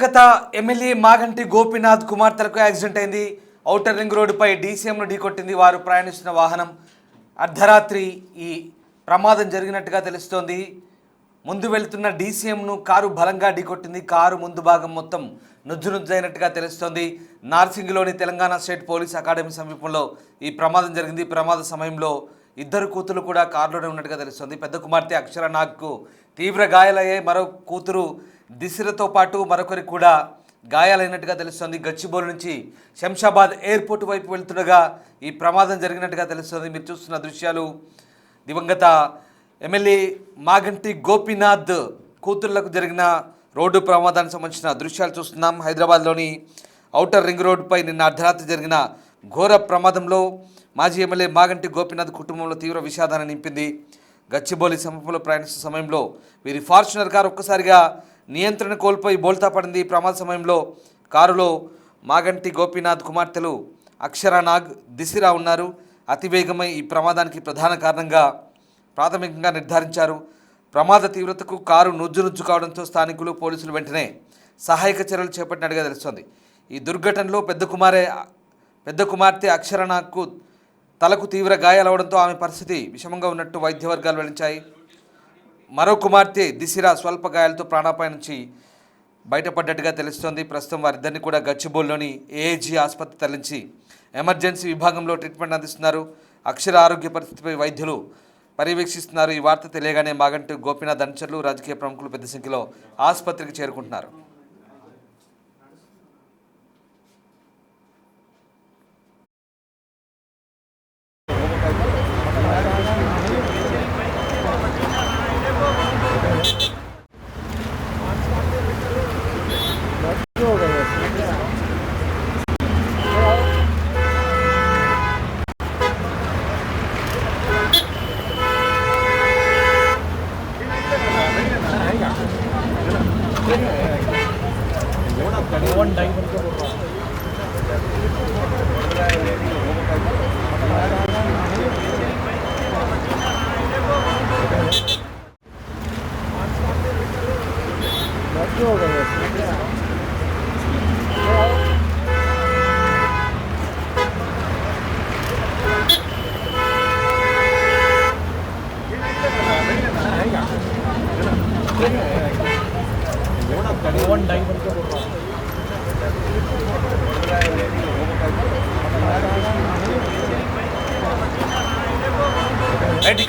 దివంగత MLA Maganti Gopinath కుమార్తెలకు accident అయింది. Outer ring రోడ్డుపై డీసీఎంను ఢీకొట్టింది. వారు ప్రయాణిస్తున్న వాహనం. అర్ధరాత్రి ఈ ప్రమాదం జరిగినట్టుగా తెలుస్తోంది. ముందు వెళ్తున్న డీసీఎంను కారు బలంగా ఢీకొట్టింది. కారు ముందు భాగం మొత్తం నుజ్జునుజ్జైనట్టుగా తెలుస్తోంది. నార్సింగ్లోని తెలంగాణ స్టేట్ పోలీస్ అకాడమీ సమీపంలో ఈ ప్రమాదం జరిగింది. ప్రమాద సమయంలో ఇద్దరు కూతురు కూడా కారులోనే ఉన్నట్టుగా తెలుస్తోంది. పెద్ద కుమార్తె అక్షర నాగ్కు తీవ్ర గాయాలయ్యాయి. మరో కూతురు దిశరతో పాటు మరొకరికి కూడా గాయాలైనట్టుగా తెలుస్తోంది. గచ్చిబౌలి నుంచి శంషాబాద్ ఎయిర్పోర్ట్ వైపు వెళ్తుండగా ఈ ప్రమాదం జరిగినట్టుగా తెలుస్తోంది. మీరు చూస్తున్న దృశ్యాలు దివంగత ఎమ్మెల్యే మాగంటి గోపీనాథ్ కూతుళ్లకు జరిగిన రోడ్డు ప్రమాదానికి సంబంధించిన దృశ్యాలు చూస్తున్నాం. హైదరాబాద్లోని ఔటర్ రింగ్ రోడ్డుపై నిన్న అర్ధరాత్రి జరిగిన ఘోర ప్రమాదంలో మాజీ ఎమ్మెల్యే మాగంటి గోపీనాథ్ కుటుంబంలో తీవ్ర విషాదాన్ని నింపింది. గచ్చిబౌలి సమీపంలో ప్రయాణిస్తున్న సమయంలో వీరి ఫార్చునర్ కారు ఒక్కసారిగా నియంత్రణ కోల్పోయి బోల్తా పడింది. ప్రమాద సమయంలో కారులో మాగంటి గోపీనాథ్ కుమార్తెలు అక్షర నాగ్, దిశిరా ఉన్నారు. అతివేగమై ఈ ప్రమాదానికి ప్రధాన కారణంగా ప్రాథమికంగా నిర్ధారించారు. ప్రమాద తీవ్రతకు కారు నుజ్జు కావడంతో స్థానికులు, పోలీసులు వెంటనే సహాయక చర్యలు చేపట్టినట్టుగా తెలుస్తోంది. ఈ దుర్ఘటనలో పెద్ద కుమార్తె అక్షర నాగ్కు తలకు తీవ్ర గాయాలవడంతో ఆమె పరిస్థితి విషమంగా ఉన్నట్టు వైద్య వర్గాలు వెల్లడించాయి. మరో కుమార్తె దిశిరా స్వల్ప గాయాలతో ప్రాణాపాయం నుంచి బయటపడ్డట్టుగా తెలుస్తోంది. ప్రస్తుతం వారిద్దరిని కూడా గచ్చిబౌలిలోని ఏఏజీ ఆసుపత్రి తరలించి ఎమర్జెన్సీ విభాగంలో ట్రీట్మెంట్ అందిస్తున్నారు. అక్షర ఆరోగ్య పరిస్థితిపై వైద్యులు పర్యవేక్షిస్తున్నారు. ఈ వార్త తెలియగానే మాగంటి గోపీనాథ్ అనుచరులు, రాజకీయ ప్రముఖులు పెద్ద సంఖ్యలో ఆసుపత్రికి చేరుకుంటున్నారు.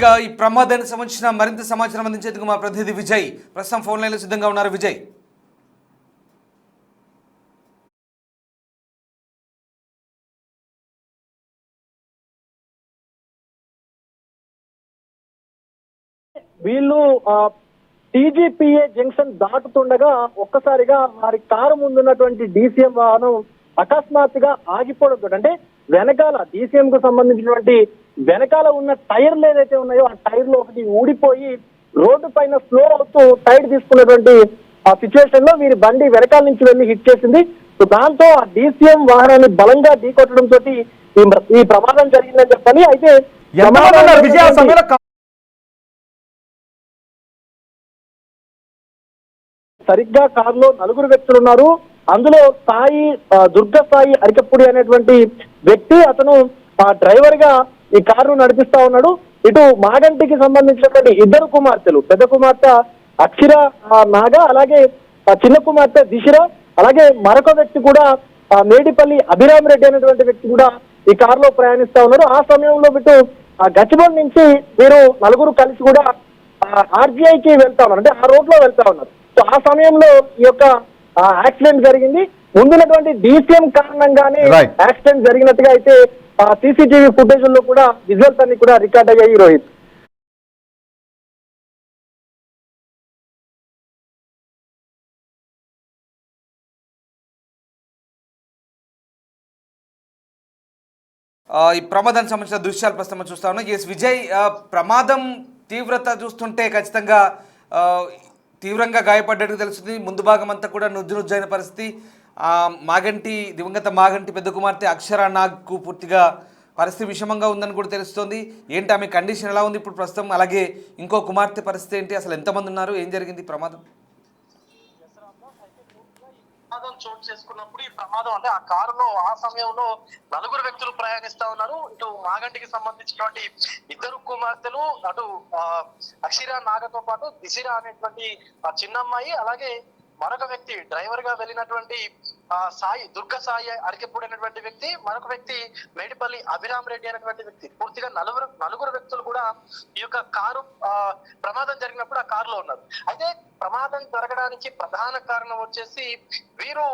ఇక ఈ ప్రమాదానికి సంబంధించిన మరింత సమాచారం అందించేందుకు మా ప్రతినిధి విజయ్ ప్రస్తుతం ఫోన్ లైన్లో సిద్ధంగా ఉన్నారు. విజయ్, వీళ్ళు టీజీపీఏ జంక్షన్ దాటుతుండగా ఒక్కసారిగా వారి కారు ముందున్నటువంటి డీసీఎం వాహనం అకస్మాత్తుగా ఆగిపోవడంతో, అంటే వెనకాల డీసీఎం కు సంబంధించినటువంటి వెనకాల ఉన్న టైర్లు ఏదైతే ఉన్నాయో ఆ టైర్లు ఒకటి ఊడిపోయి రోడ్డు పైన స్లో అవుతూ టైర్ తీసుకున్నటువంటి ఆ సిచ్యువేషన్ లో వీరి బండి వెనకాల నుంచి వెళ్లి హిట్ చేసింది. సో దాంతో ఆ డీసీఎం వాహనాన్ని బలంగా ఢీకొట్టడంతో ఈ ప్రమాదం జరిగిందని చెప్పాలి. అయితే సరిగ్గా కారులో నలుగురు వ్యక్తులు ఉన్నారు. అందులో దుర్గ సాయి అరికప్పుడి అనేటువంటి వ్యక్తి, అతను డ్రైవర్ గా ఈ కారును నడిపిస్తా ఉన్నాడు. ఇటు మాగంటికి సంబంధించినటువంటి ఇద్దరు కుమార్తెలు, పెద్ద కుమార్తె అక్షర నాగ, అలాగే చిన్న కుమార్తె దిశిర, అలాగే మరొక వ్యక్తి కూడా మేడిపల్లి అభిరామ్ రెడ్డి అనేటువంటి వ్యక్తి కూడా ఈ కారులో ప్రయాణిస్తా ఉన్నారు. ఆ సమయంలో ఇటు గచ్చిబౌలి నుంచి వీరు నలుగురు కలిసి కూడా ఆర్జీఐకి వెళ్తా ఉన్నారు, అంటే ఆ రోడ్ లో వెళ్తా ఉన్నారు. సో ఆ సమయంలో ఈ యొక్క యాక్సిడెంట్ జరిగింది. ముందున్నటువంటి డీసీఎం కారణంగానే యాక్సిడెంట్ జరిగినట్టుగా అయితే సీసీటీవీ ఫుటేజ్ లో కూడా విజువల్స్ అన్ని కూడా రికార్డ్ అయ్యాయి. రోహిత్, ఈ ప్రమాదానికి సంబంధించిన దృశ్యాలు ప్రస్తుతం చూస్తా ఉన్నాం. ఎస్ విజయ్, ప్రమాదం తీవ్రత చూస్తుంటే ఖచ్చితంగా తీవ్రంగా గాయపడ్డట్టు తెలుస్తుంది. ముందు భాగం అంతా కూడా నుజ్జైన పరిస్థితి. దివంగత మాగంటి పెద్ద కుమార్తె అక్షర నాగ్కు పూర్తిగా పరిస్థితి విషమంగా ఉందని కూడా తెలుస్తోంది. ఏంటి ఆమె కండిషన్ ఎలా ఉంది ఇప్పుడు ప్రస్తుతం? అలాగే ఇంకో కుమార్తె పరిస్థితి ఏంటి? అసలు ఎంతమంది ఉన్నారు? ఏం జరిగింది ప్రమాదం? చోటు చేసుకున్నప్పుడు ఈ ప్రమాదం అంటే ఆ కారులో ఆ సమయంలో 4 వ్యక్తులు ప్రయాణిస్తా ఉన్నారు. ఇటు మాగంటికి సంబంధించినటువంటి 2 కుమార్తెలు, అటు అక్షిరా నాగతో పాటు దిశిరా అనేటువంటి చిన్నమ్మాయి, అలాగే మరొక వ్యక్తి డ్రైవర్ గా వెళ్ళినటువంటి సాయి దుర్గ సాయి అరికెప్పుడు అనేటువంటి వ్యక్తి, మరొక వ్యక్తి మేడిపల్లి అభిరామ్ రెడ్డి అనేటువంటి వ్యక్తి. పూర్తిగా నలుగురు వ్యక్తులు కూడా ఈ యొక్క కారు ప్రమాదం జరిగినప్పుడు ఆ కారులో ఉన్నారు. అయితే ప్రమాదం జరగడానికి ప్రధాన కారణం వచ్చేసి వీరు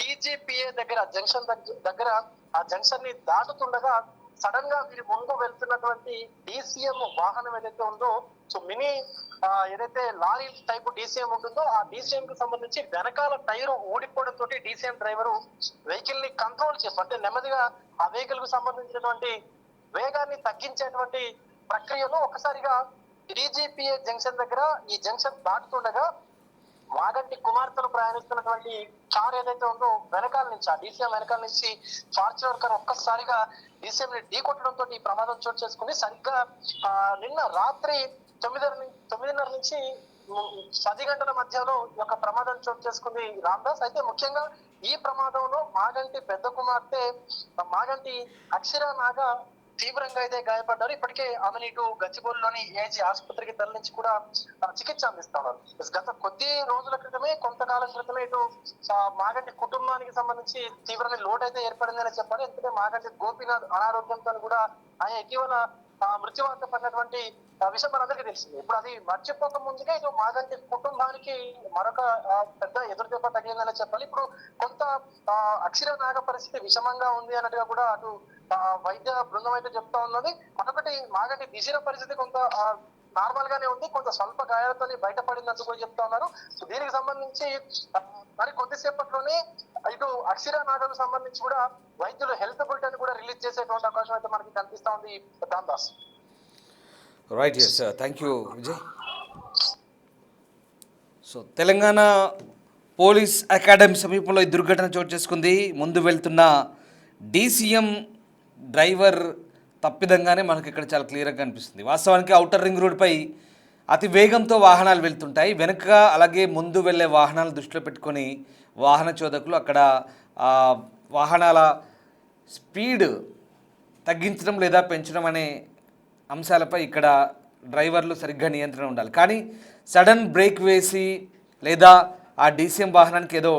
టీజీపీఏ దగ్గర జంక్షన్ దగ్గర ఆ జంక్షన్ ని దాటుతుండగా సడన్ గా వీరి ముందు వెళ్తున్నటువంటి డిసిఎం వాహనం ఏదైతే ఉందో, సో మినీ ఏదైతే లారీ టైప్ డిసిఎం ఉంటుందో ఆ డిసిఎం కి సంబంధించి వెనకాల టైర్ ఊడిపోవడం తోటి డిసిఎం డ్రైవర్ వెహికల్ ని కంట్రోల్ చేస్తూ అంటే నెమ్మదిగా ఆ వెహికల్ కు సంబంధించినటువంటి వేగాన్ని తగ్గించేటువంటి ప్రక్రియలో ఒకసారిగా డీజీపీఏ జంక్షన్ దగ్గర ఈ జంక్షన్ దాటుతుండగా మాగంటి కుమార్తెలు ప్రయాణిస్తున్నటువంటి కార్ ఏదైతే ఉందో వెనకాల నుంచి ఆ డీసీఎం వెనకాల నుంచి ఫార్చునర్ కార్ ఒక్కసారిగా డీసీఎం ని ఢీకొట్టడంతో ఈ ప్రమాదం చోటు చేసుకుంది. సరిగ్గా నిన్న రాత్రి 9:30 నుంచి 10 గంటల మధ్యలో ఈ యొక్క ప్రమాదం చోటు చేసుకుంది రామ్దాస్. అయితే ముఖ్యంగా ఈ ప్రమాదంలో మాగంటి పెద్ద కుమార్తె మాగంటి అక్షరా నాగా తీవ్రంగా అయితే గాయపడ్డారు. ఇప్పటికే ఆమెను ఇటు గచ్చిబౌలిలోని ఏజీ ఆసుపత్రికి తరలించి కూడా చికిత్స అందిస్తా ఉన్నారు. గత కొద్ది రోజుల క్రితమే కొంతకాలం క్రితమే ఇటు మాగంటి కుటుంబానికి సంబంధించి తీవ్రమైన లోటు అయితే ఏర్పడిందని చెప్పాలి. ఎందుకంటే మాగంటి గోపీనాథ్ అనారోగ్యంతో కూడా ఆయన ఇటీవల మృత్యువాత పడినటువంటి విషయం మనందరికీ తెలిసింది. ఇప్పుడు అది మర్చిపోక ముందుగా ఇటు మాగంటి కుటుంబానికి మరొక పెద్ద ఎదురుదెబ్బ తగిలిందని చెప్పాలి. ఇప్పుడు కొంత అక్షర నాగ పరిస్థితి విషమంగా ఉంది అన్నట్టుగా కూడా అటు వైద్య బృందం అయితే చెప్తా ఉన్నది. మరొకటి మాగంటి దిశల పరిస్థితి కొంత నార్మల్ గానే ఉంది, కొంత స్వల్ప గాయాలతో బయటపడినట్టు కూడా చెప్తా ఉన్నారు. దీనికి సంబంధించి మరి కొద్దిసేపట్లోనే ఇటు అక్షర నాగకు సంబంధించి కూడా వైద్యులు హెల్త్ బులెటిన్ కూడా రిలీజ్ చేసేటువంటి అవకాశం అయితే మనకి కనిపిస్తా ఉంది Ramdas. Right, yes, thank you Vijay. So Telangana police academy సమీపంలో ఈ దుర్ఘటన చోటు చేసుకుంది. ముందు వెళ్తున్న డీసీఎం డ్రైవర్ తప్పిదంగానే మనకి ఇక్కడ చాలా క్లియర్గా కనిపిస్తుంది. వాస్తవానికి ఔటర్ రింగ్ రోడ్పై అతి వేగంతో వాహనాలు వెళ్తుంటాయి. వెనుక అలాగే ముందు వెళ్ళే వాహనాలు దృష్టిలో పెట్టుకొని వాహన చోదకులు అక్కడ వాహనాల స్పీడ్ తగ్గించడం లేదా పెంచడం అనే అంశాలపై ఇక్కడ డ్రైవర్లు సరిగ్గా నియంత్రణ ఉండాలి. కానీ సడన్ బ్రేక్ వేసి లేదా ఆ డీసీఎం వాహనానికి ఏదో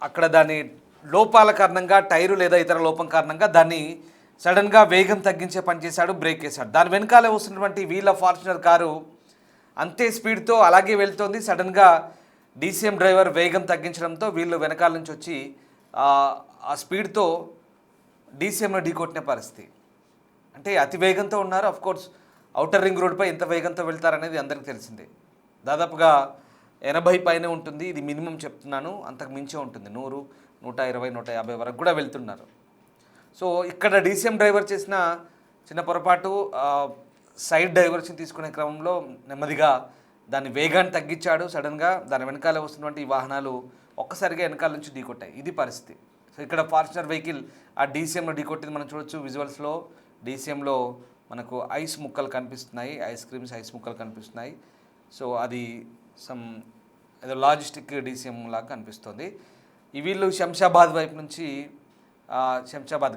అక్కడ దాని లోపాల కారణంగా టైరు లేదా ఇతర లోపం కారణంగా దాన్ని సడన్గా వేగం తగ్గించే పని చేశాడు, బ్రేక్ వేశాడు. దాని వెనకాలే వస్తున్నటువంటి వీళ్ళ ఫార్చునర్ కారు అంతే స్పీడ్తో అలాగే వెళ్తోంది. సడన్గా డీసీఎం డ్రైవర్ వేగం తగ్గించడంతో వీళ్ళు వెనకాల నుంచి వచ్చి ఆ స్పీడ్తో డీసీఎంను ఢీకొట్టిన పరిస్థితి. అంటే అతి వేగంతో ఉన్నారు. అఫ్కోర్స్ ఔటర్ రింగ్ రోడ్పై ఎంత వేగంతో వెళ్తారనేది అందరికీ తెలిసిందే. దాదాపుగా 80 పైనే ఉంటుంది, ఇది మినిమం చెప్తున్నాను, అంతకు మించే ఉంటుంది. 100, 120, 150 వరకు కూడా వెళ్తున్నారు. సో ఇక్కడ డీసీఎం డ్రైవర్ చేసిన చిన్న పొరపాటు, సైడ్ డైవర్షన్ తీసుకునే క్రమంలో నెమ్మదిగా దాని వేగాన్ని తగ్గించాడు. సడన్గా దాని వెనకాల వస్తున్నటువంటి ఈ వాహనాలు ఒక్కసారిగా వెనకాల నుంచి ఢీకొట్టాయి. ఇది పరిస్థితి. సో ఇక్కడ ఫార్చునర్ వెహికల్ ఆ డీసీఎంలో ఢీకొట్టింది మనం చూడొచ్చు విజువల్స్లో. డీసీఎంలో మనకు ఐస్ ముక్కలు కనిపిస్తున్నాయి, ఐస్ క్రీమ్స్ ఐస్ ముక్కలు కనిపిస్తున్నాయి. సో అది ఏదో లాజిస్టిక్ డీసీఎం లాగా కనిపిస్తుంది. ఈ వీళ్ళు శంషాబాద్ వైపు నుంచి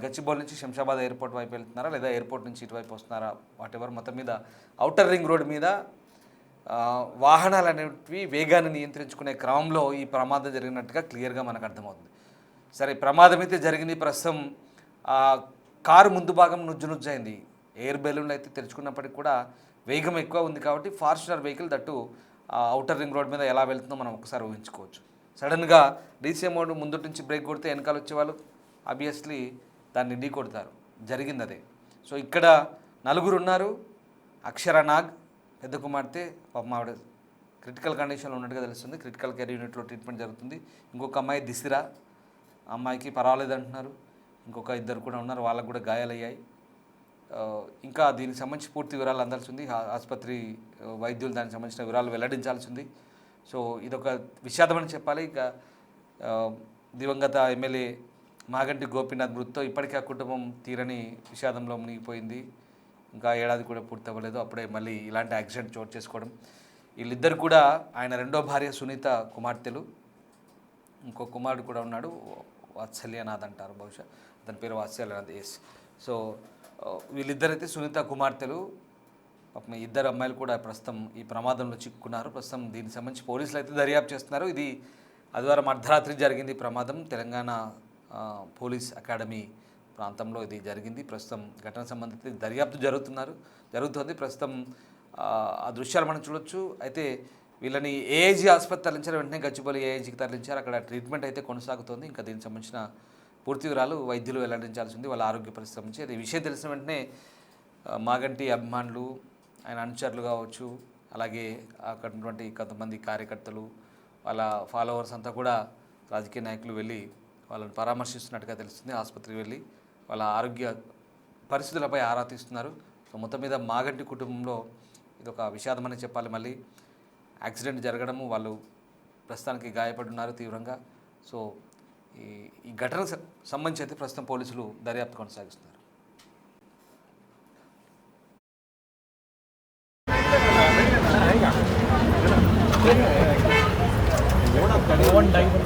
గచ్చిబౌలి నుంచి శంషాబాద్ ఎయిర్పోర్ట్ వైపు వెళ్తున్నారా లేదా ఎయిర్పోర్ట్ నుంచి ఇటువైపు వస్తున్నారా, వాటెవర్, మొత్తం మీద ఔటర్ రింగ్ రోడ్ మీద వాహనాలు అనేవి వేగాన్ని నియంత్రించుకునే క్రమంలో ఈ ప్రమాదం జరిగినట్టుగా క్లియర్గా మనకు అర్థమవుతుంది. సరే, ప్రమాదం అయితే జరిగింది. ప్రస్తుతం కారు ముందు భాగం నుజ్జునుజ్జైంది. ఎయిర్ బెలూన్లు అయితే తెరుచుకున్నప్పటికీ కూడా వేగం ఎక్కువ ఉంది కాబట్టి Fortuner vehicle that outer ring road మీద ఎలా వెళ్తుందో మనం ఒకసారి ఊహించుకోవచ్చు. సడన్గా డీసీఎం మోడ్ ముందు నుంచి బ్రేక్ కొడితే వెనకాల వచ్చేవాళ్ళు ఆబ్వియస్లీ దాన్ని ఢీ కొడతారు. జరిగింది అదే. సో ఇక్కడ 4 ఉన్నారు. అక్షర నాగ్ పెద్ద కుమార్తె, పాపం ఆవిడ క్రిటికల్ కండిషన్లో ఉన్నట్టుగా తెలుస్తుంది. క్రిటికల్ కేర్ యూనిట్లో ట్రీట్మెంట్ జరుగుతుంది. ఇంకొక అమ్మాయి దిశిరా, అమ్మాయికి పర్వాలేదు అంటున్నారు. ఇంకొక 2 కూడా ఉన్నారు, వాళ్ళకు కూడా గాయాలయ్యాయి. ఇంకా దీనికి సంబంధించి పూర్తి వివరాలు అందాల్సి ఉంది. ఆసుపత్రి వైద్యులు దానికి సంబంధించిన వివరాలు వెల్లడించాల్సి ఉంది. సో ఇదొక విషాదమని చెప్పాలి. ఇక దివంగత ఎమ్మెల్యే మాగంటి గోపీనాథ్ మృతితో ఇప్పటికే ఆ కుటుంబం తీరని విషాదంలో మునిగిపోయింది. ఇంకా ఏడాది కూడా పూర్తి అవ్వలేదు, అప్పుడే మళ్ళీ ఇలాంటి యాక్సిడెంట్ చోటు చేసుకోవడం. వీళ్ళిద్దరు కూడా ఆయన రెండో భార్య సునీత కుమార్తెలు. ఇంకో కుమారుడు కూడా ఉన్నాడు, వాత్సల్యనాథ్ అంటారు బహుశా, అతని పేరు వాత్సల్యనాథ్. ఎస్. సో వీళ్ళిద్దరైతే సునీత కుమార్తెలు. పాపం ఇద్దరు అమ్మాయిలు కూడా ప్రస్తుతం ఈ ప్రమాదంలో చిక్కుకున్నారు. ప్రస్తుతం దీనికి సంబంధించి పోలీసులు అయితే దర్యాప్తు చేస్తున్నారు. ఇది ఆదివారం అర్ధరాత్రి జరిగింది ప్రమాదం. తెలంగాణ పోలీస్ అకాడమీ ప్రాంతంలో ఇది జరిగింది. ప్రస్తుతం ఘటన సంబంధిత దర్యాప్తు జరుగుతుంది. ప్రస్తుతం ఆ దృశ్యాలు మనం చూడొచ్చు. అయితే వీళ్ళని ఏఐజీ ఆసుపత్రి తరలించారు. వెంటనే గచ్చిబౌలి ఏఐజీకి తరలించారు. అక్కడ ట్రీట్మెంట్ అయితే కొనసాగుతోంది. ఇంకా దీనికి సంబంధించిన పూర్తి వివరాలు వైద్యులు వెల్లడించాల్సి ఉంది, వాళ్ళ ఆరోగ్య పరిస్థితి సంబంధించి. అది విషయం తెలిసిన వెంటనే మాగంటి అభిమానులు, ఆయన అనుచరులు కావచ్చు, అలాగే అక్కడ ఉన్నటువంటి కొంతమంది కార్యకర్తలు, వాళ్ళ ఫాలోవర్స్ అంతా కూడా రాజకీయ నాయకులు వెళ్ళి వాళ్ళని పరామర్శిస్తున్నట్టుగా తెలుస్తుంది. ఆసుపత్రికి వెళ్ళి వాళ్ళ ఆరోగ్య పరిస్థితులపై ఆరా తీస్తున్నారు. సో మొత్తం మీద మాగంటి కుటుంబంలో ఇది ఒక విషాదమని చెప్పాలి. మళ్ళీ యాక్సిడెంట్ జరగడము, వాళ్ళు ప్రస్తుతానికి గాయపడున్నారు తీవ్రంగా. సో ఈ ఘటనకు సంబంధించి అయితే ప్రస్తుతం పోలీసులు దర్యాప్తు కొనసాగిస్తున్నారు. one died.